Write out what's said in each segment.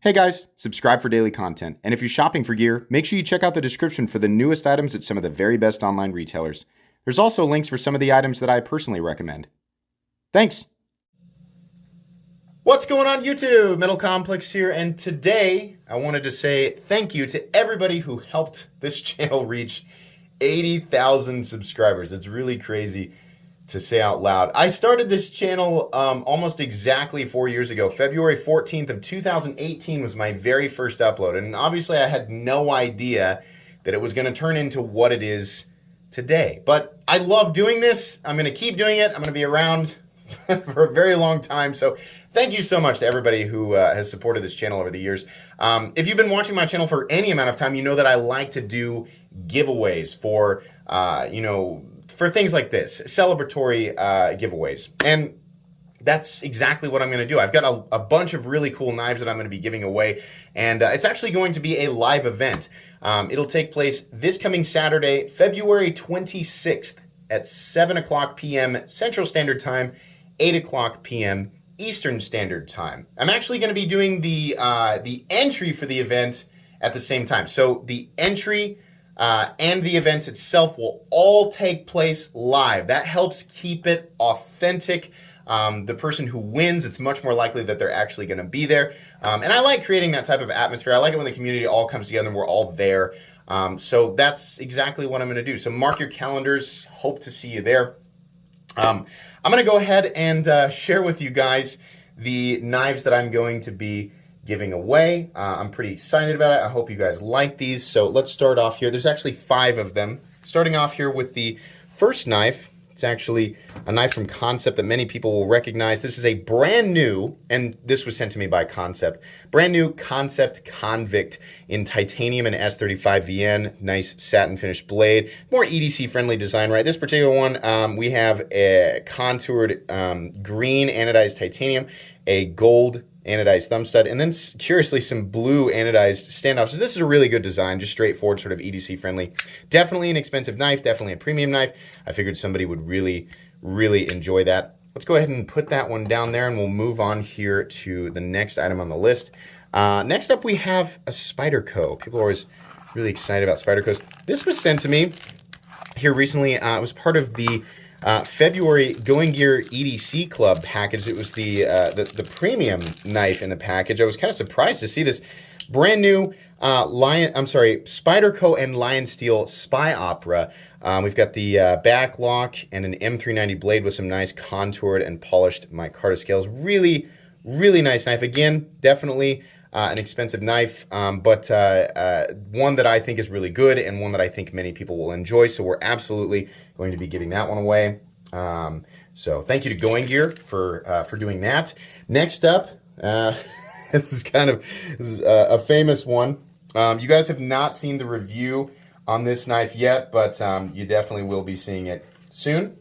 Hey guys, subscribe for daily content. And if you're shopping for gear, make sure you check out the description for the newest items at some of the very best online retailers. There's also links for some of the items that I personally recommend. Thanks! What's going on YouTube? Metal Complex here, and today I wanted to say thank you to everybody who helped this channel reach 80,000 subscribers. It's really crazy to say out loud. I started this channel almost exactly 4 years ago. February 14th of 2018 was my very first upload, and obviously I had no idea that it was going to turn into what it is today. But I love doing this. I'm going to keep doing it. I'm going to be around for a very long time. So thank you so much to everybody who has supported this channel over the years. If you've been watching my channel for any amount of time, you know that I like to do giveaways for, for things like this, celebratory giveaways. And that's exactly what I'm going to do. I've got a bunch of really cool knives that I'm going to be giving away, and it's actually going to be a live event. It'll take place this coming Saturday, February 26th at 7 o'clock p.m. Central Standard Time, 8 o'clock p.m. Eastern Standard Time. I'm actually going to be doing the entry for the event at the same time. So the entry and the event itself will all take place live. That helps keep it authentic. The person who wins, it's much more likely that they're actually going to be there. And I like creating that type of atmosphere. I like it when the community all comes together and we're all there. So that's exactly what I'm going to do. So mark your calendars. Hope to see you there. I'm going to go ahead and share with you guys the knives that I'm going to be giving away. I'm pretty excited about it. I hope you guys like these. So let's start off here. There's actually 5 of them. Starting off here with the first knife. It's actually a knife from Concept that many people will recognize. This is a brand new, and this was sent to me by Concept, brand new Concept Convict in titanium and S35 VN. Nice satin finished blade. More EDC friendly design, right? This particular one, we have a contoured green anodized titanium, a gold anodized thumb stud, and then curiously some blue anodized standoffs. So this is a really good design, just straightforward, sort of EDC friendly. Definitely an expensive knife, definitely a premium knife. I figured somebody would really enjoy that. Let's go ahead and put that one down there, and we'll move on here to the next item on the list. Next up, we have a Spyderco. People are always really excited about Spydercos. This was sent to me here recently. It was part of the February Going Gear EDC Club package. It was the premium knife in the package. I was kind of surprised to see this brand new Spyderco and Lion Steel Spy Opera. We've got the back lock and an M390 blade with some nice contoured and polished micarta scales. Really nice knife. Again, definitely an expensive knife, but one that I think is really good and one that I think many people will enjoy. So we're absolutely going to be giving that one away. So thank you to Going Gear for doing that. Next up, this is a famous one. You guys have not seen the review on this knife yet, but you definitely will be seeing it soon.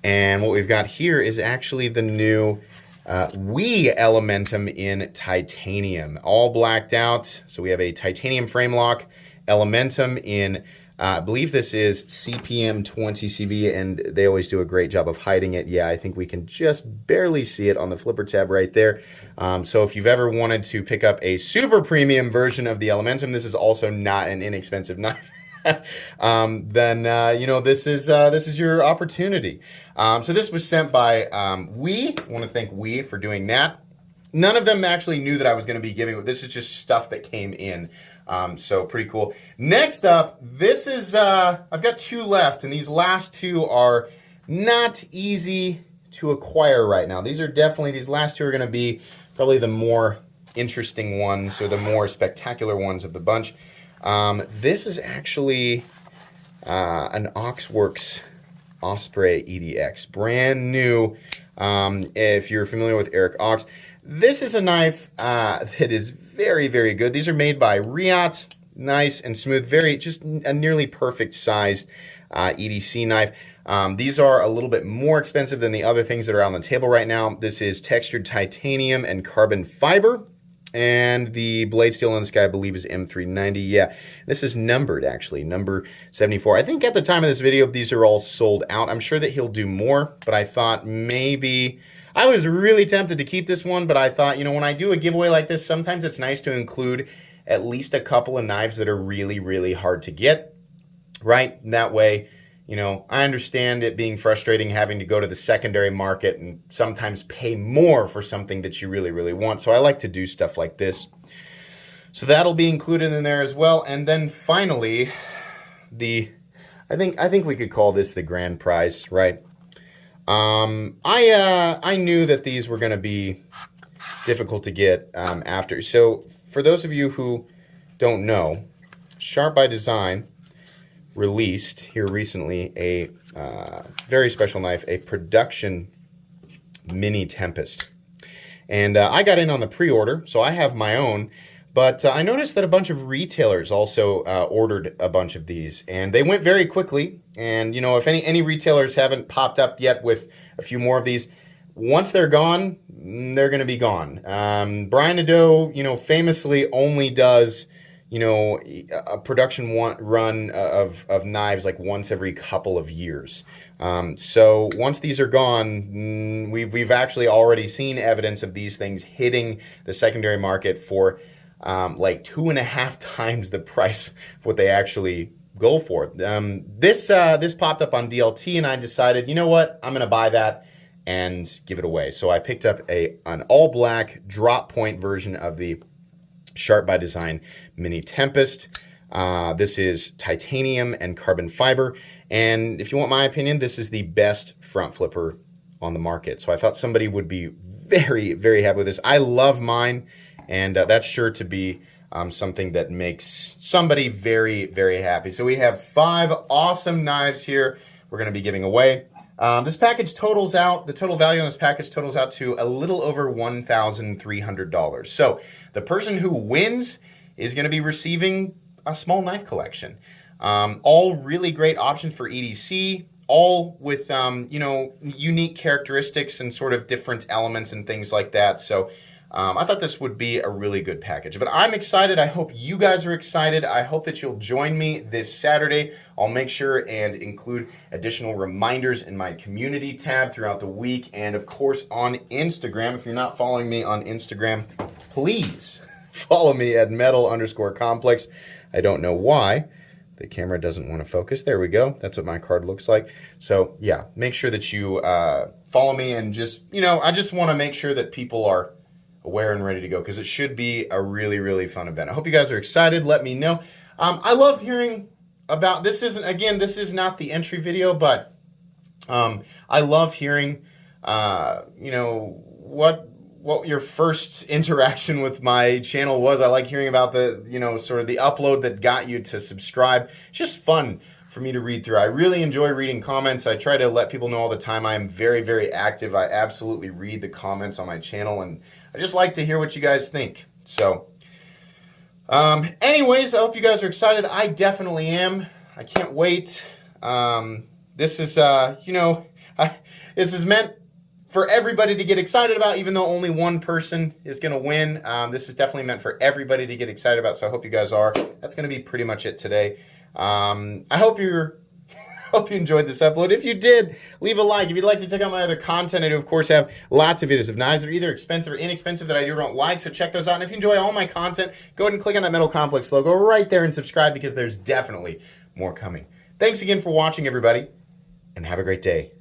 And what we've got here is actually the new Elementum in titanium, all blacked out. So we have a titanium frame lock, Elementum in, I believe this is CPM 20 CV, and they always do a great job of hiding it. Yeah, I think we can just barely see it on the flipper tab right there. So if you've ever wanted to pick up a super premium version of the Elementum, this is also not an inexpensive knife. Then this is your opportunity. So this was sent by I want to thank for doing that. None of them actually knew that I was going to be giving it. This is just stuff that came in. So pretty cool. Next up, this is I've got 2 left, and these last 2 are not easy to acquire right now. These last 2 are going to be probably the more interesting ones, or the more spectacular ones of the bunch. This is actually an Oxworks Osprey Edx, brand new. If you're familiar with Eric Ox, this is a knife that is very good. These are made by Riot, nice and smooth, just a nearly perfect sized EDC knife. These are a little bit more expensive than the other things that are on the table right now. This is textured titanium and carbon fiber. And the blade steel on this guy, I believe, is M390. Yeah, this is numbered, actually, number 74. I think at the time of this video, these are all sold out. I'm sure that he'll do more, but I thought maybe I was really tempted to keep this one, but I thought, you know, when I do a giveaway like this, sometimes it's nice to include at least a couple of knives that are really, really hard to get, right? And that way, you know, I understand it being frustrating having to go to the secondary market and sometimes pay more for something that you really, really want. So I like to do stuff like this. So that'll be included in there as well. And then finally, I think we could call this the grand prize, right? I knew that these were going to be difficult to get after. So for those of you who don't know, Sharp by Design released here recently a very special knife, a production mini Tempest. And I got in on the pre-order, so I have my own. But I noticed that a bunch of retailers also ordered a bunch of these, and they went very quickly. And, you know, if any retailers haven't popped up yet with a few more of these, once they're gone, they're going to be gone. Brian Nadeau, you know, famously only does, you know, a production run of knives like once every couple of years. So once these are gone, we've actually already seen evidence of these things hitting the secondary market for like 2.5 times the price of what they actually go for. This popped up on DLT, and I decided, you know what, I'm gonna buy that and give it away. So I picked up an all black drop point version of the Sharp by Design Mini Tempest. This is titanium and carbon fiber, and if you want my opinion, this is the best front flipper on the market. So I thought somebody would be very, very happy with this. I love mine. And that's sure to be something that makes somebody very, very happy. So we have 5 awesome knives here we're going to be giving away. This package totals out, the total value on this package totals out to a little over $1,300. So the person who wins is going to be receiving a small knife collection. All really great options for EDC, all with, you know, unique characteristics and sort of different elements and things like that. So I thought this would be a really good package, but I'm excited. I hope you guys are excited. I hope that you'll join me this Saturday. I'll make sure and include additional reminders in my community tab throughout the week. And of course on Instagram. If you're not following me on Instagram, please follow me at metal_complex. I don't know why the camera doesn't want to focus. There we go. That's what my card looks like. So yeah, make sure that you follow me, and just, you know, I just want to make sure that people are aware and ready to go, because it should be a really, really fun event. I hope you guys are excited. Let me know. I love hearing about this. This is not the entry video, but I love hearing you know, what your first interaction with my channel was. I like hearing about the, you know, sort of the upload that got you to subscribe. It's just fun for me to read through. I really enjoy reading comments. I try to let people know all the time I'm very, very active. I absolutely read the comments on my channel, and I just like to hear what you guys think. So anyways, I hope you guys are excited. I definitely am. I can't wait. This is, you know, this is meant for everybody to get excited about, even though only one person is going to win. This is definitely meant for everybody to get excited about, so I hope you guys are. That's going to be pretty much it today. I hope you enjoyed this upload. If you did, leave a like. If you'd like to check out my other content, I do, of course, have lots of videos of knives that are either expensive or inexpensive that I do don't like, so check those out. And if you enjoy all my content, go ahead and click on that Metal Complex logo right there and subscribe, because there's definitely more coming. Thanks again for watching, everybody, and have a great day.